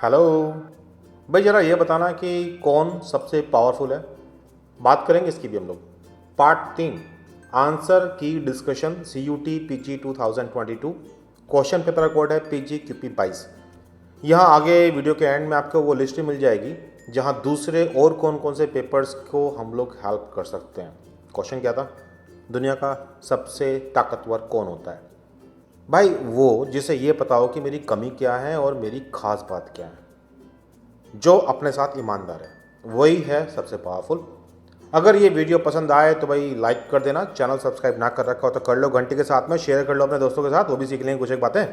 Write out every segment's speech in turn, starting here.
Hello भाई, ज़रा ये बताना कि कौन सबसे पावरफुल है। बात करेंगे इसकी भी हम लोग। पार्ट 3, आंसर की discussion CUT PG 2022। Question paper code है PG QP 22। यहाँ आगे वीडियो के एंड में आपको वो लिस्ट मिल जाएगी जहाँ दूसरे और कौन कौन से पेपर्स को हम लोग हेल्प कर सकते हैं। क्वेश्चन क्या था? दुनिया का सबसे ताकतवर कौन होता है? भाई वो जिसे ये पता हो कि मेरी कमी क्या है और मेरी खास बात क्या है, जो अपने साथ ईमानदार है, वही है सबसे पावरफुल। अगर ये वीडियो पसंद आए तो भाई लाइक कर देना। चैनल सब्सक्राइब ना कर रखा हो तो कर लो, घंटे के साथ में शेयर कर लो अपने दोस्तों के साथ, वो भी सीख लेंगे कुछ एक बातें।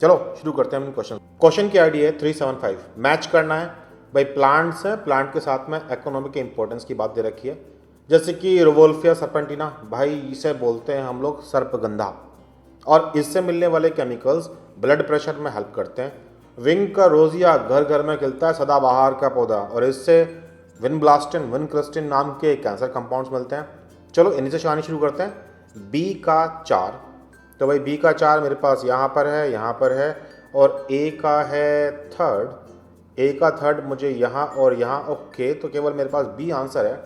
चलो शुरू करते हैं हम क्वेश्चन की आईडी है 375। मैच करना है भाई। प्लांट्स है, प्लांट के साथ में इकोनॉमिक इंपॉर्टेंस की बात दे रखी है, जैसे कि रोवोल्फिया सर्पेंटिना, भाई इसे बोलते हैं हम लोग सर्पगंधा, और इससे मिलने वाले केमिकल्स ब्लड प्रेशर में हेल्प करते हैं। विंग का रोजिया घर घर में खिलता है, सदाबहार का पौधा, और इससे विनब्लास्टिन विनक्रिस्टिन नाम के कैंसर कंपाउंड्स मिलते हैं। चलो इन्हीं से कहानी शुरू करते हैं। बी का 4, तो भाई बी का 4 मेरे पास यहाँ पर है, यहाँ पर है, और ए का है थर्ड। ए का थर्ड मुझे यहाँ और यहाँ। ओके, तो केवल मेरे पास बी आंसर है।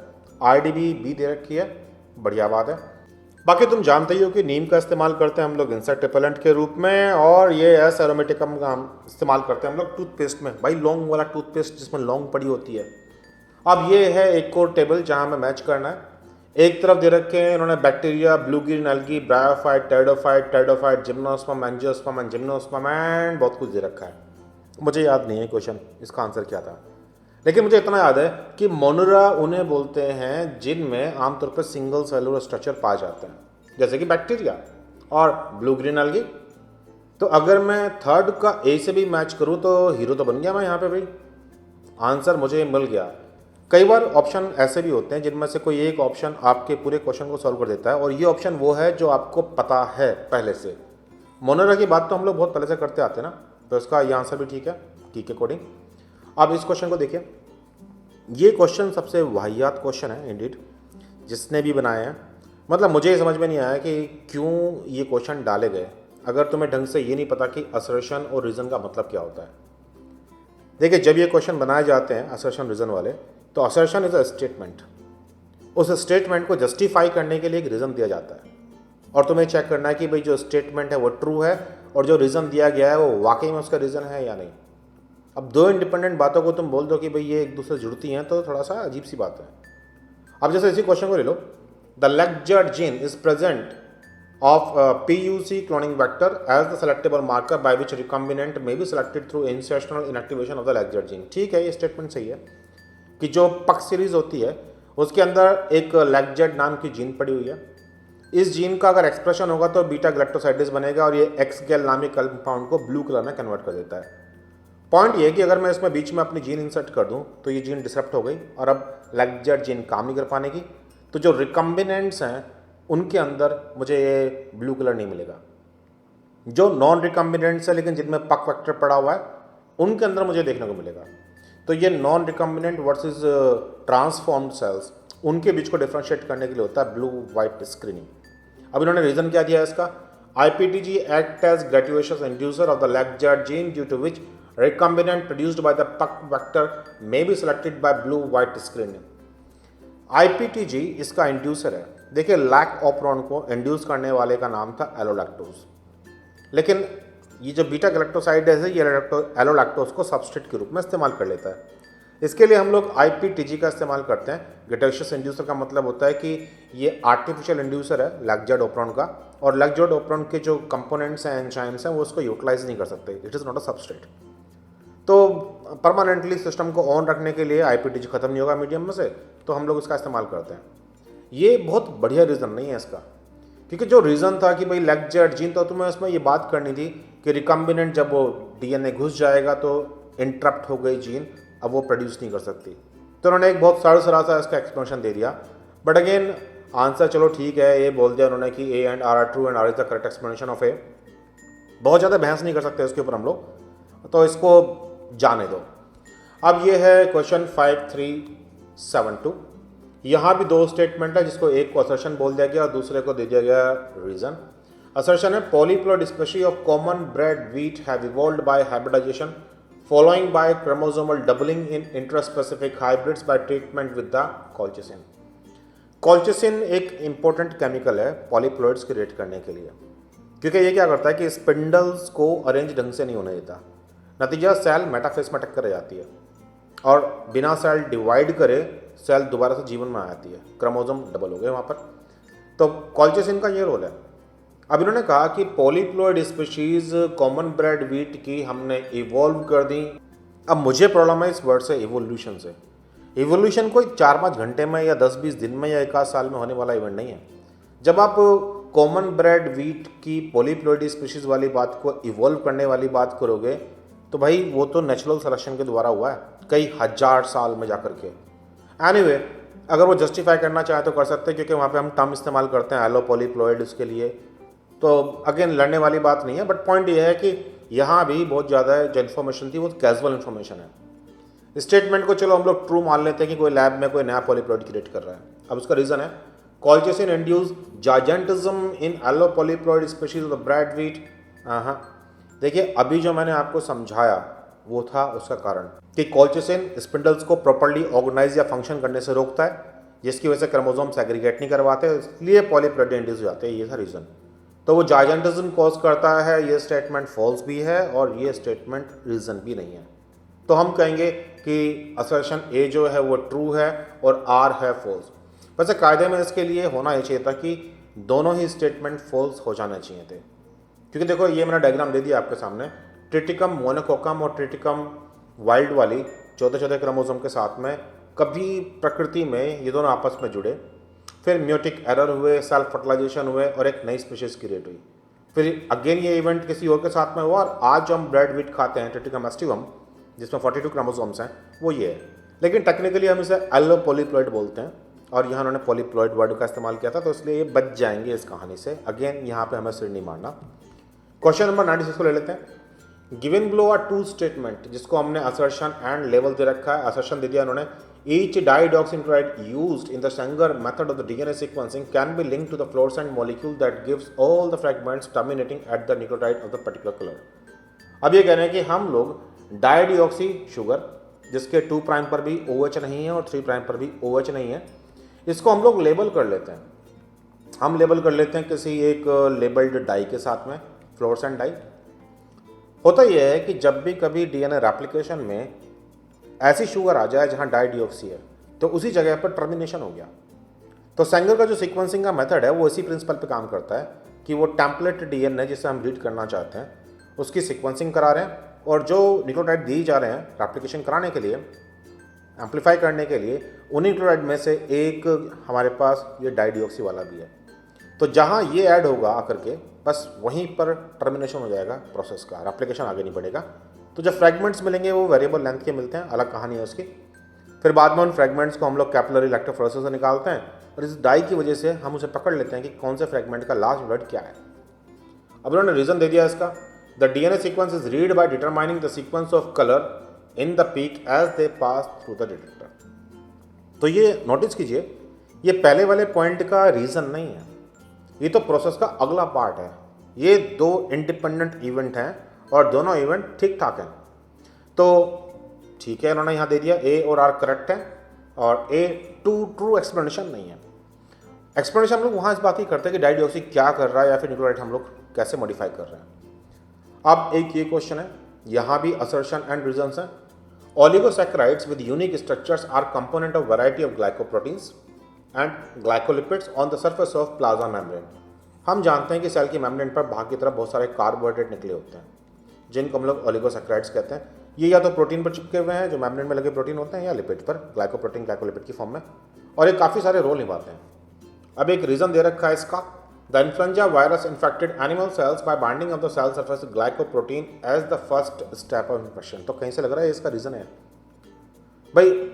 IDB बी दे रखी है, बढ़िया बात है। बाकी तुम जानते ही हो कि नीम का इस्तेमाल करते हैं हम लोग इंसेक्ट रिपेलेंट के रूप में, और ये एस एरोमेटिकम का इस्तेमाल करते हैं हम लोग टूथपेस्ट में, भाई लौंग वाला टूथपेस्ट जिसमें लौंग पड़ी होती है। अब ये है एक और टेबल जहाँ हमें मैच करना है। एक तरफ दे रखे हैं इन्होंने bacteria, blue green algae, bryophyte, pteridophyte, gymnosperm, angiosperm and gymnosperm and बहुत कुछ दे रखा है। मुझे याद नहीं है क्वेश्चन इसका आंसर क्या था, लेकिन मुझे इतना याद है कि मोनुरा उन्हें बोलते हैं जिनमें आमतौर पर सिंगल सेलुलर स्ट्रक्चर पाए जाते हैं, जैसे कि बैक्टीरिया और ब्लू ग्रीन एल्गी। तो अगर मैं थर्ड का ए से भी मैच करूं तो हीरो तो बन गया मैं यहाँ पे भाई। आंसर मुझे मिल गया। कई बार ऑप्शन ऐसे भी होते हैं जिनमें से कोई एक ऑप्शन आपके पूरे क्वेश्चन को सॉल्व कर देता है, और ये ऑप्शन वो है जो आपको पता है पहले से। मोनुरा की बात तो हम लोग बहुत पहले से करते आते हैं ना, तो इसका ये आंसर भी ठीक है, ठीक है कोडिंग। अब इस क्वेश्चन को देखिए। ये क्वेश्चन सबसे वाहियात क्वेश्चन है इंडीड, जिसने भी बनाया है। मतलब मुझे ये समझ में नहीं आया कि क्यों ये क्वेश्चन डाले गए, अगर तुम्हें ढंग से ये नहीं पता कि असर्शन और रीज़न का मतलब क्या होता है। देखिए, जब ये क्वेश्चन बनाए जाते हैं असर्शन रीज़न वाले, तो असर्शन इज़ अ स्टेटमेंट। उस स्टेटमेंट को जस्टिफाई करने के लिए एक रीज़न दिया जाता है, और तुम्हें चेक करना है कि भाई जो स्टेटमेंट है वो ट्रू है, और जो रीज़न दिया गया है वो वाकई में उसका रीज़न है या नहीं। अब दो इंडिपेंडेंट बातों को तुम बोल दो कि भाई ये एक दूसरे से जुड़ती हैं, तो थोड़ा सा अजीब सी बात है। अब जैसे इसी क्वेश्चन को ले लो। The lacZ gene is present of PUC cloning vector as the selectable marker by which recombinant may be selected through insertional inactivation of the Lagzard gene। ठीक है, ये स्टेटमेंट सही है कि जो पक सीरीज होती है उसके अंदर एक लैग्जर्ड नाम की जीन पड़ी हुई है। इस जीन का अगर एक्सप्रेशन होगा तो बीटा गैलेक्टोसाइडिस बनेगा, और ये एक्सगेल नामी कंपाउंड को ब्लू कलर में कन्वर्ट कर देता है। पॉइंट ये कि अगर मैं इसमें बीच में अपनी जीन इंसर्ट कर दूं तो ये जीन डिसरप्ट हो गई, और अब लैग्जर्ड जीन काम नहीं कर पाने की। तो जो रिकम्बिनेंट्स हैं उनके अंदर मुझे ये ब्लू कलर नहीं मिलेगा। जो नॉन रिकम्बिनेंट्स है लेकिन जिनमें पक वेक्टर पड़ा हुआ है, उनके अंदर मुझे देखने को मिलेगा। तो ये non recombinant versus transformed cells, उनके बीच को डिफ्रेंशिएट करने के लिए होता है ब्लू वाइट स्क्रीनिंग। अब इन्होंने रीजन क्या दिया है इसका? IPTG act as gratuitous inducer of the lacZ gene due to which recombinant produced by the puck vector may be selected by blue white screening। IPTG इसका इंड्यूसर है। देखिए, lac operon को इंड्यूस करने वाले का नाम था एलोलैक्टोज, लेकिन ये जो बीटा गैलेक्टोसाइड है ये एलोलैक्टोज को सबस्ट्रेट के रूप में इस्तेमाल कर लेता है। इसके लिए हम लोग IPTG का इस्तेमाल करते हैं। ग्रेजुएशस इंड्यूसर का मतलब होता है कि ये आर्टिफिशियल इंड्यूसर है लैग्जर्ड ऑपरॉन का, और लैग्जर्ड ऑपरॉन के जो कंपोनेंट्स हैं, एंजाइम्स हैं, वो उसको यूटिलाइज नहीं कर सकते। It is not a substrate. तो परमानेंटली सिस्टम को ऑन रखने के लिए IPTG ख़त्म नहीं होगा मीडियम में से, तो हम लोग इसका इस्तेमाल करते हैं। ये बहुत बढ़िया रीज़न नहीं है इसका, क्योंकि जो रीज़न था कि भाई लैग्जर्ड जीन, तो तुम्हें इसमें ये बात करनी थी कि रिकम्बिनेंट जब वो DNA घुस जाएगा तो इंटरप्ट हो गई जीन, अब वो प्रोड्यूस नहीं कर सकती। तो उन्होंने एक बहुत सारा सरा सा इसका एक्सप्लेनेशन दे दिया। बट अगेन आंसर चलो ठीक है, ये बोल दिया उन्होंने कि A and R are true and R is the correct explanation of A। बहुत ज़्यादा बहस नहीं कर सकते इसके ऊपर हम लोग, तो इसको जाने दो। अब ये है क्वेश्चन 5372। यहाँ भी दो स्टेटमेंट है, जिसको एक को असर्शन बोल दिया गया और दूसरे को दे दिया गया रीजन। असर्शन है polyploid species of common bread wheat have evolved by hybridisation following by chromosomal doubling in intraspecific hybrids by treatment with the colchicine. Colchicine एक इम्पोर्टेंट केमिकल है पॉलीप्लॉइड्स क्रिएट करने के लिए, क्योंकि ये क्या करता है कि स्पिंडल्स को अरेंज ढंग से नहीं होने देता। नतीजा सेल मेटाफेज में टक्कर जाती है और बिना सेल डिवाइड करे सेल दोबारा से जीवन में आ जाती है, क्रोमोसोम डबल हो गए वहाँ पर। तो कॉल्चिसिन का ये रोल है। अब इन्होंने कहा कि polyploid species common bread wheat की हमने इवॉल्व कर दी। अब मुझे प्रॉब्लम है इस वर्ड से, इवोल्यूशन से। इवोल्यूशन कोई 4-5 घंटे में या 10-20 दिन में या 1 आध साल में होने वाला इवेंट नहीं है। जब आप कॉमन ब्रेड वीट की पॉलीप्लॉइड स्पीशीज वाली बात को इवॉल्व करने वाली बात करोगे तो भाई वो तो नेचुरल सिलेक्शन के द्वारा हुआ है कई हजार साल में जाकर के। एनीवे, अगर वो जस्टिफाई करना चाहे तो कर सकते हैं, क्योंकि वहाँ पे हम टर्म इस्तेमाल करते हैं एलो पॉलीप्लॉइड उसके लिए। तो अगेन लड़ने वाली बात नहीं है, बट पॉइंट ये है कि यहाँ भी बहुत ज़्यादा जो इन्फॉर्मेशन थी वो कैजुअल इन्फॉर्मेशन है। स्टेटमेंट को चलो हम लोग ट्रू मान लेते हैं कि कोई लैब में कोई नया पॉलीप्लॉइड क्रिएट कर रहा है। अब उसका रीज़न है colchicine induce gigantism in allopolyploid species of the bread wheat. हाँ, देखिए अभी जो मैंने आपको समझाया वो था उसका कारण कि कॉल्चिसिन स्पिंडल्स को प्रॉपर्ली ऑर्गेनाइज या फंक्शन करने से रोकता है, जिसकी वजह से क्रोमोसोम सेग्रीगेट नहीं करवाते, इसलिए पॉलीप्लॉइड इंड्यूस हो जाते हैं। ये था रीज़न। तो वो जाइजेंटिज्म कॉज करता है, ये स्टेटमेंट फॉल्स भी है और ये स्टेटमेंट रीज़न भी नहीं है। तो हम कहेंगे कि असर्शन ए जो है वो ट्रू है और आर है फॉल्स। वैसे कायदे में इसके लिए होना ये चाहिए था कि दोनों ही स्टेटमेंट फॉल्स हो जाने चाहिए थे, क्योंकि देखो ये मैंने डायग्राम दे दिया आपके सामने। ट्रिटिकम मोनोकोकम और ट्रिटिकम वाइल्ड वाली 14 क्रोमोसोम के साथ में कभी प्रकृति में ये दोनों आपस में जुड़े, फिर म्यूटिक एरर हुए, सेल्फ फर्टिलाइजेशन हुए और एक नई स्पीशीज क्रिएट हुई। फिर अगेन ये इवेंट किसी और के साथ में हुआ और आज जो हम ब्रेड वीट खाते हैं ट्रिटिकम एस्टिवम जिसमें 42 क्रोमोसोम्स हैं वो ये है। लेकिन टेक्निकली हम इसे एलो पॉलीप्लॉइड बोलते हैं और यहाँ उन्होंने पॉलीप्लॉइड वर्ड का इस्तेमाल किया था, तो इसलिए ये बच जाएंगे इस कहानी से। अगेन यहाँ पे हमें सिर नहीं मारना। क्वेश्चन नंबर 96 को ले लेते हैं। Given below are two statement, जिसको हमने असर्शन एंड लेवल दे रखा है। असर्शन दे दिया उन्होंने, each dideoxynucleotide used in the Sanger method of the DNA sequencing can be linked to the fluorescent molecule that gives all the fragments terminating at the nucleotide of the particular colour. अब ये कह रहे हैं कि हम लोग dioxy sugar जिसके 2 prime पर भी OH नहीं है और 3 प्राइम पर भी OH नहीं है, इसको हम लोग लेबल कर लेते हैं। हम लेबल कर लेते हैं किसी एक लेबल्ड डाई के साथ में, फ्लोरोसेंट डाई। होता यह है कि जब भी कभी डीएनए रेप्लिकेशन में ऐसी शुगर आ जाए जहां डाइऑक्सी है तो उसी जगह पर टर्मिनेशन हो गया। तो सेंगर का जो सीक्वेंसिंग का मेथड है वो इसी प्रिंसिपल पे काम करता है कि वो टेम्पलेट डीएनए जिसे हम रीड करना चाहते हैं उसकी सीक्वेंसिंग करा रहे हैं, और जो न्यूक्लियोटाइड दिए जा रहे हैं रेप्लिकेशन कराने के लिए, एम्पलीफाई करने के लिए, उन्हीं न्यूक्लियोटाइड में से एक हमारे पास ये डाइऑक्सी वाला भी है। तो जहाँ ये ऐड होगा आकर के बस वहीं पर टर्मिनेशन हो जाएगा प्रोसेस का, रेप्लिकेशन आगे नहीं बढ़ेगा। तो जब फ्रैगमेंट्स मिलेंगे वो वेरिएबल लेंथ के मिलते हैं, अलग कहानी है उसकी। फिर बाद में उन फ्रैगमेंट्स को हम लोग कैपिलरी इलेक्ट्रोफोरेसिस से निकालते हैं और इस डाई की वजह से हम उसे पकड़ लेते हैं कि कौन से फ्रैगमेंट का लास्ट ब्लड क्या है। अब उन्होंने रीजन दे दिया इसका, the DNA sequence is read by determining the sequence of colour in the peak as they pass through the detector. तो ये नोटिस कीजिए, ये पहले वाले पॉइंट का रीजन नहीं है, ये तो प्रोसेस का अगला पार्ट है। ये 2 इंडिपेंडेंट इवेंट हैं और दोनों इवेंट ठीक ठाक हैं। तो ठीक है, उन्होंने यहाँ दे दिया ए और आर करेक्ट है और ए ट्रू एक्सप्लेनेशन नहीं है। एक्सप्लेनेशन हम लोग वहाँ इस बात की करते हैं कि डाइऑक्सी क्या कर रहा है या फिर न्यूक्लियोटाइड हम लोग कैसे मॉडिफाई कर रहे हैं। अब एक ये क्वेश्चन है, यहाँ भी असर्शन एंड रीजंस हैं। Oligosaccharides with unique structures R component of variety of glycoproteins and glycolipids on the surface of plasma membrane. हम जानते हैं कि सेल की मेम्ब्रेन पर बाहर की तरफ बहुत सारे कार्बोहाइड्रेट निकले होते हैं जिनको हम लोग ओलिगोसैकेराइड्स कहते हैं। ये या तो प्रोटीन पर चिपके हुए हैं जो मेम्ब्रेन में लगे प्रोटीन होते हैं, या लिपिड पर, ग्लाइकोप्रोटीन ग्लाइकोलिपिड की फॉर्म में, और ये काफ़ी सारे रोल निभाते हैं। अब एक रीज़न दे रखा है इसका, the influenza virus infected animal cells by binding of the cell surface glycoprotein as the first step of infection. तो कहीं से लग रहा है इसका रीज़न है भाई,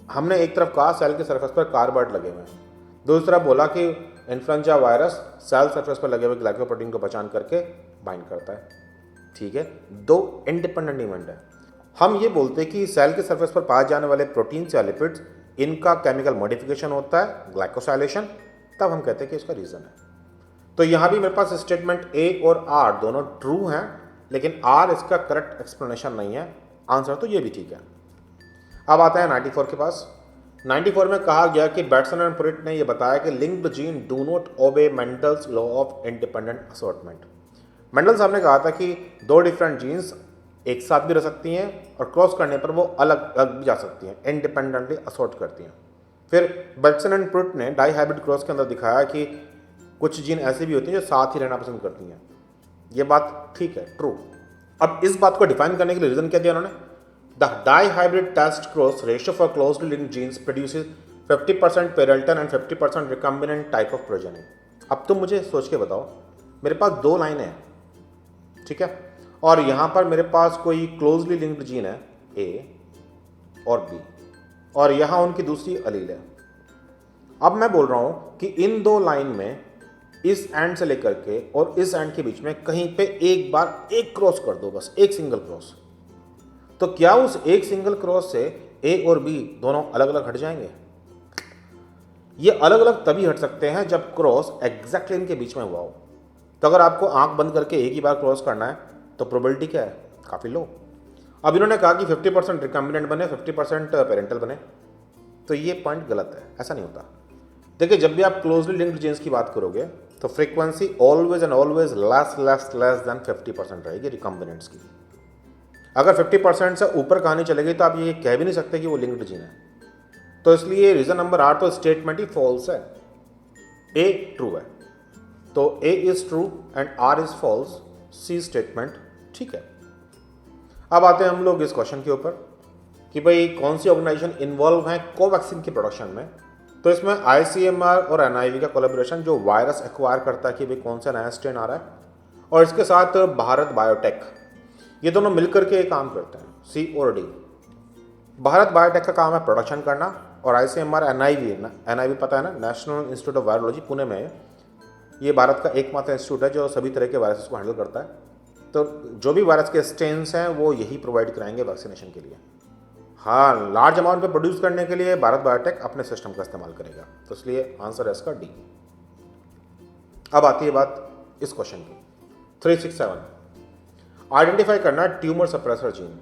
हमने एक तरफ कहा सेल के सरफेस पर कार्बोहाइड्रेट लगे हुए हैं, दूसरी तरफ बोला कि इन्फ्लुएंजा वायरस सेल सरफेस पर लगे हुए ग्लाइकोप्रोटीन को पहचान करके बाइंड करता है। ठीक है, 2 इंडिपेंडेंट इवेंट है। हम ये बोलते हैं कि सेल के सरफेस पर पाए जाने वाले प्रोटीन्स या लिपिड्स, इनका केमिकल मॉडिफिकेशन होता है, ग्लाइकोसाइलेशन, तब हम कहते हैं कि इसका रीज़न है। तो यहाँ भी मेरे पास स्टेटमेंट ए और आर दोनों ट्रू हैं, लेकिन आर इसका करेक्ट एक्सप्लेनेशन नहीं है, आंसर तो ये भी ठीक है। अब आता है 94 के पास। 94 में कहा गया कि बैट्सन एंड पुरिट ने यह बताया कि linked gene do not obey Mendel's law of independent assortment. Mendel साहब ने कहा था कि दो डिफरेंट जीन्स एक साथ भी रह सकती हैं और क्रॉस करने पर वो अलग अलग भी जा सकती हैं, इंडिपेंडेंटली असॉर्ट करती हैं। फिर बैट्सन एंड पुरिट ने डाई हाइब्रिड क्रॉस के अंदर दिखाया कि कुछ जीन ऐसी भी होती हैं जो साथ ही रहना पसंद करती हैं। ये बात ठीक है, ट्रू। अब इस बात को डिफाइन करने के लिए रीजन क्या दिया उन्होंने? The dihybrid test cross ratio for closely linked genes produces 50% parental and 50% recombinant type of progeny. अब तुम मुझे सोच के बताओ, मेरे पास दो लाइनें हैं, ठीक है, और यहां पर मेरे पास कोई क्लोजली लिंक्ड जीन है ए और बी, और यहां उनकी दूसरी अलील है। अब मैं बोल रहा हूं कि इन दो लाइन में इस एंड से लेकर के और इस एंड के बीच में कहीं पे एक बार एक क्रॉस कर दो, बस एक सिंगल क्रॉस। तो क्या उस एक सिंगल क्रॉस से ए और बी दोनों अलग अलग हट जाएंगे? ये अलग अलग तभी हट सकते हैं जब क्रॉस एग्जैक्टली इनके बीच में हुआ हो। तो अगर आपको आंख बंद करके एक ही बार क्रॉस करना है तो प्रोबेबिलिटी क्या है? काफ़ी लो। अब इन्होंने कहा कि 50% रिकम्बिनेंट बने, 50% पेरेंटल बने, तो ये पॉइंट गलत है, ऐसा नहीं होता। देखिए, जब भी आप क्लोजली लिंक्ड जीन्स की बात करोगे तो frequency always and always less than 50% रहेगी रिकम्बिनेंट्स की। अगर 50% से ऊपर कहानी चलेगी तो आप ये कह भी नहीं सकते कि वो लिंक्ड जीन है। तो इसलिए रीजन नंबर 8 तो स्टेटमेंट ही फॉल्स है, ए ट्रू है। तो A is true and R is false, C statement ठीक है। अब आते हैं हम लोग इस क्वेश्चन के ऊपर कि भाई कौन सी ऑर्गेनाइजेशन इन्वॉल्व है कोवैक्सीन की प्रोडक्शन में। तो इसमें ICMR और NIV का कोलैबोरेशन जो वायरस एक्वायर करता है कि भाई कौन सा नया स्ट्रेन आ रहा है, और इसके साथ भारत बायोटेक, ये दोनों मिलकर के काम करते हैं, C और D। भारत बायोटेक का काम है प्रोडक्शन करना, और ICMR NIV पता है ना, national institute of virology Pune में, ये भारत का एकमात्र इंस्टीट्यूट है जो सभी तरह के वायरसेस को हैंडल करता है। तो जो भी वायरस के स्ट्रेन्स हैं वो यही प्रोवाइड कराएंगे वैक्सीनेशन के लिए। हाँ, लार्ज अमाउंट पे प्रोड्यूस करने के लिए भारत बायोटेक अपने सिस्टम का इस्तेमाल करेगा, तो इसलिए आंसर है इसका डी। अब आती है बात इस क्वेश्चन की 367, आइडेंटिफाई करना ट्यूमर सप्रेसर जीन।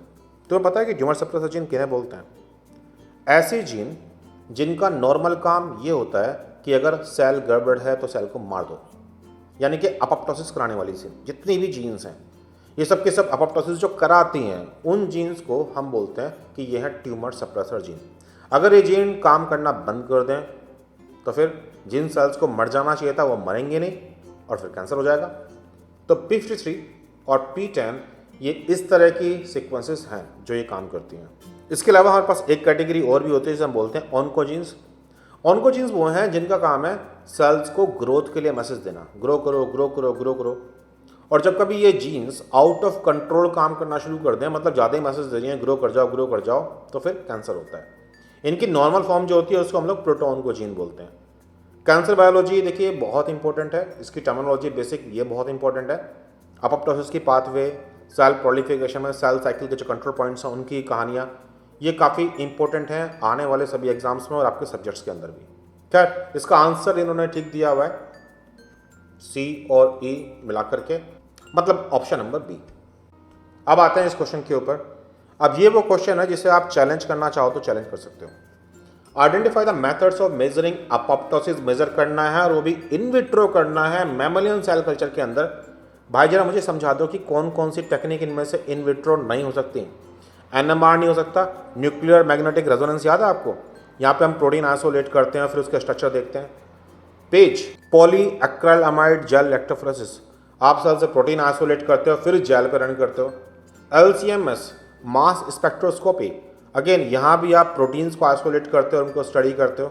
तुम्हें पता है कि ट्यूमर सप्रेसर जीन किन्हें बोलते हैं? ऐसी जीन जिनका नॉर्मल काम ये होता है कि अगर सेल गड़बड़ है तो सेल को मार दो, यानी कि अपॉप्टोसिस कराने वाली जीन। जितनी भी जीन्स हैं ये सब के सब अपॉप्टोसिस जो कराती हैं, उन जीन्स को हम बोलते हैं कि ये है ट्यूमर सप्रेसर जीन। अगर ये जीन काम करना बंद कर दें तो फिर जिन सेल्स को मर जाना चाहिए था वो मरेंगे नहीं और फिर कैंसर हो जाएगा। तो P53 और P10 ये इस तरह की सीक्वेंसेस हैं जो ये काम करती हैं। इसके अलावा हमारे पास एक कैटेगरी और भी होती है जिसे हम बोलते हैं ऑन्कोजीन्स। ऑन्कोजीन्स वो हैं जिनका काम है सेल्स को ग्रोथ के लिए मैसेज देना, ग्रो करो ग्रो करो ग्रो करो। और जब कभी ये जीन्स आउट ऑफ कंट्रोल काम करना शुरू कर दें, मतलब ज़्यादा ही मैसेज दे रही हैं ग्रो कर जाओ, तो फिर कैंसर होता है। इनकी नॉर्मल फॉर्म जो होती है उसको हम लोग प्रोटोऑन्कोजीन बोलते हैं। कैंसर बायोलॉजी देखिए बहुत इंपॉर्टेंट है, इसकी टर्मिनोलॉजी बेसिक ये बहुत इंपॉर्टेंट है। अपॉप्टोसिस की पाथवे, सेल प्रोलिफिकेशन में सेल साइकिल के जो कंट्रोल पॉइंट्स हैं उनकी कहानियाँ, ये काफ़ी इंपॉर्टेंट हैं आने वाले सभी एग्जाम्स में और आपके सब्जेक्ट्स के अंदर भी। खैर, इसका आंसर इन्होंने ठीक दिया हुआ है, सी और ई मिला करके, मतलब ऑप्शन नंबर बी। अब आते हैं इस क्वेश्चन के ऊपर। अब ये वो क्वेश्चन है जिसे आप चैलेंज करना चाहो तो चैलेंज कर सकते हो। Identify the methods of measuring apoptosis, measure करना है और वो भी इन विट्रो करना है मैमलियन सेल कल्चर के अंदर। भाई जरा मुझे समझा दो कि कौन कौन सी टेक्निक इनमें से इन विट्रो नहीं हो सकती। NMR नहीं हो सकता, न्यूक्लियर मैग्नेटिक रेजोनेंस याद है आपको, यहाँ पे हम प्रोटीन आइसोलेट करते हैं फिर उसके स्ट्रक्चर देखते हैं। पेज पॉलीएक्रिलामाइड जेल इलेक्ट्रोफोरेसिस, आप सेल से प्रोटीन आइसोलेट करते हो फिर जेल पे रन करते हो। LCMS मास स्पेक्ट्रोस्कोपी, अगेन यहाँ भी आप प्रोटीन्स को आइसोलेट करते हो और उनको स्टडी करते हो।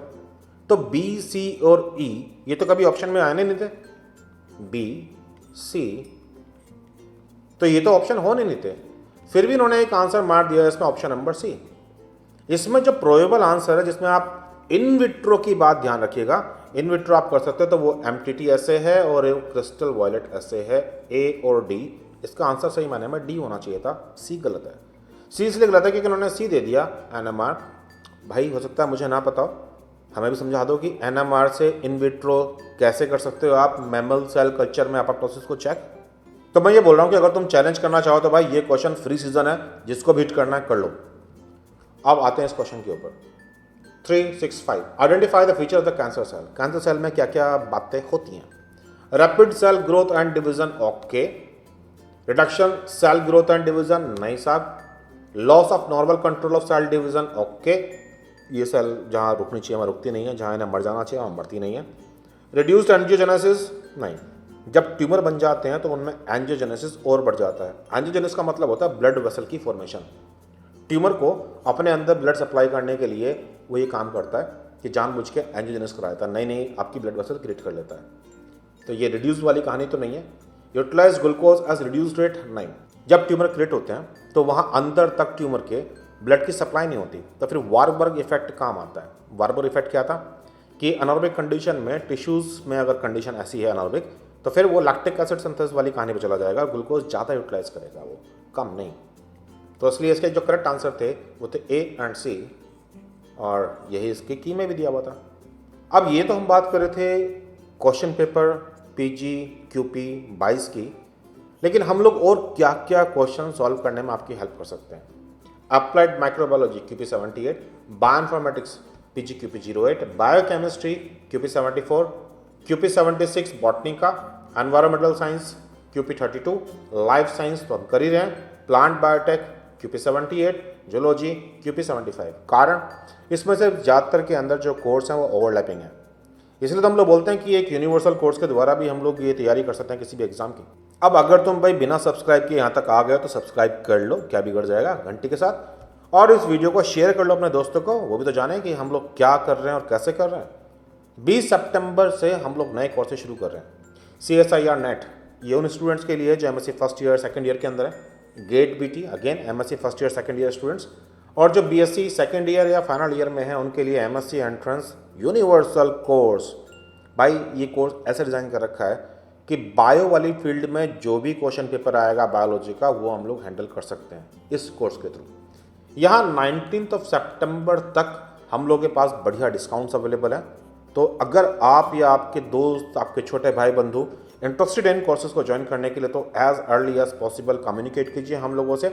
तो B, C और E ये तो कभी ऑप्शन में आने नहीं थे, B, C, तो ये तो ऑप्शन होने नहीं थे, फिर भी इन्होंने एक आंसर मार दिया इसमें ऑप्शन नंबर C। इसमें जो प्रोबेबल आंसर है जिसमें आप इन विट्रो की बात ध्यान रखिएगा, इन विट्रो आप कर सकते हो तो वो MTT ऐसे है और क्रिस्टल वॉयलेट ऐसे है, A और D। इसका आंसर सही माने में D होना चाहिए था, C गलत है। C इसलिए गलत है क्योंकि उन्होंने C दे दिया NMR। भाई हो सकता है मुझे ना पता हो, हमें भी समझा दो कि NMR से इन विट्रो कैसे कर सकते हो आप मैमल सेल कल्चर में अपॉप्टोसिस को चेक। तो मैं ये बोल रहा हूँ कि अगर तुम चैलेंज करना चाहो तो भाई ये क्वेश्चन फ्री सीजन है, जिसको भी हिट करना है कर लो। अब आते हैं इस क्वेश्चन के ऊपर। 365 identify the feature of the cancer cell. Cancer cell में क्या क्या बातें होती हैं? Rapid cell growth and division, okay. Reduction cell growth and division, नहीं साहब। Loss of normal control of cell division, okay. ये सेल जहाँ रुकनी चाहिए वहाँ रुकती नहीं है, जहाँ इन्हें मर जाना चाहिए वहाँ मरती नहीं है। रिड्यूस्ड एंजियोजेनेसिस, नहीं। जब ट्यूमर बन जाते हैं तो उनमें एंजियोजेनेसिस और बढ़ जाता है। एंजियोजेनेसिस का मतलब होता है ब्लड वेसल की फॉर्मेशन। ट्यूमर को अपने अंदर ब्लड सप्लाई करने के लिए वो ये काम करता है कि जानबूझ के एंजियोजेनेसिस कराता है, नई नई आपकी ब्लड वेसल क्रिएट कर लेता है। तो ये रिड्यूस वाली कहानी तो नहीं है। Utilise glucose as reduce rate, नहीं। जब ट्यूमर क्रिएट होते हैं तो वहाँ अंदर तक ट्यूमर के ब्लड की सप्लाई नहीं होती, तो फिर वारबर्ग इफेक्ट काम आता है। वारबर्ग इफेक्ट क्या था कि अनारोबिक कंडीशन में, टिश्यूज में अगर कंडीशन ऐसी है अनारोबिक, तो फिर वो लैक्टिक एसिड सिंथेसिस वाली कहानी पे चला जाएगा, ग्लूकोज ज़्यादा यूटिलाइज करेगा, वो कम नहीं। तो इसलिए इसके जो करेक्ट आंसर थे वो थे ए एंड सी, और यही इसके की में भी दिया हुआ था। अब ये तो हम बात कर रहे थे क्वेश्चन पेपर पीजी क्यूपी 22 की, लेकिन हम लोग और क्या क्या क्वेश्चन सॉल्व करने में आपकी हेल्प कर सकते हैं। Applied microbiology QP 78, bioinformatics PG QP 08, biochemistry QP 74, QP 76 botany का, environmental science QP 32, life science तो हम कर ही रहे हैं, plant biotech QP 78, zoology QP 75। कारण इसमें से ज़्यादातर के अंदर जो कोर्स हैं वो ओवरलैपिंग है, इसलिए तो हम लोग बोलते हैं कि एक यूनिवर्सल कोर्स के द्वारा भी हम लोग ये तैयारी कर सकते हैं किसी भी एग्जाम की। अब अगर तुम भाई बिना सब्सक्राइब किए यहाँ तक आ गए तो सब्सक्राइब कर लो, क्या बिगड़ जाएगा, घंटी के साथ। और इस वीडियो को शेयर कर लो अपने दोस्तों को, वो भी तो जाने कि हम लोग क्या कर रहे हैं और कैसे कर रहे हैं। 20 सितंबर से हम लोग नए कोर्सेज शुरू कर रहे हैं। CSIR नेट ये उन स्टूडेंट्स के लिए जो MSc first year second year के अंदर है। GATE BT again MSc first year second year students, और जो BSc सेकंड ईयर या फाइनल ईयर में है उनके लिए MSc एंट्रेंस यूनिवर्सल कोर्स। भाई ये कोर्स ऐसे डिज़ाइन कर रखा है कि बायो वाली फील्ड में जो भी क्वेश्चन पेपर आएगा बायोलॉजी का वो हम लोग हैंडल कर सकते हैं इस कोर्स के थ्रू। यहाँ 19 सितंबर तक हम लोग के पास बढ़िया डिस्काउंट्स अवेलेबल हैं। तो अगर आप या आपके दोस्त, आपके छोटे भाई बंधु इंटरेस्टेड इन कोर्सेज को ज्वाइन करने के लिए तो as early as possible communicate कीजिए हम लोगों से,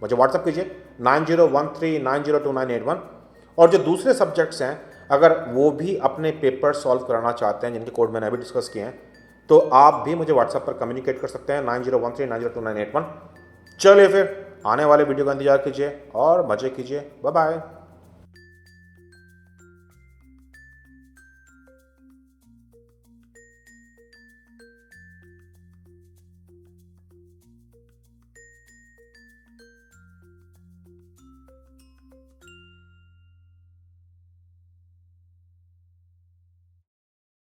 मुझे व्हाट्सअप कीजिए 9013902981। और जो दूसरे सब्जेक्ट्स हैं अगर वो भी अपने पेपर सॉल्व कराना चाहते हैं जिनके कोड मैंने अभी डिस्कस किए हैं, तो आप भी मुझे व्हाट्सएप पर कम्युनिकेट कर सकते हैं 9013902981। चलिए फिर आने वाले वीडियो का इंतजार कीजिए और मजे कीजिए। Bye bye.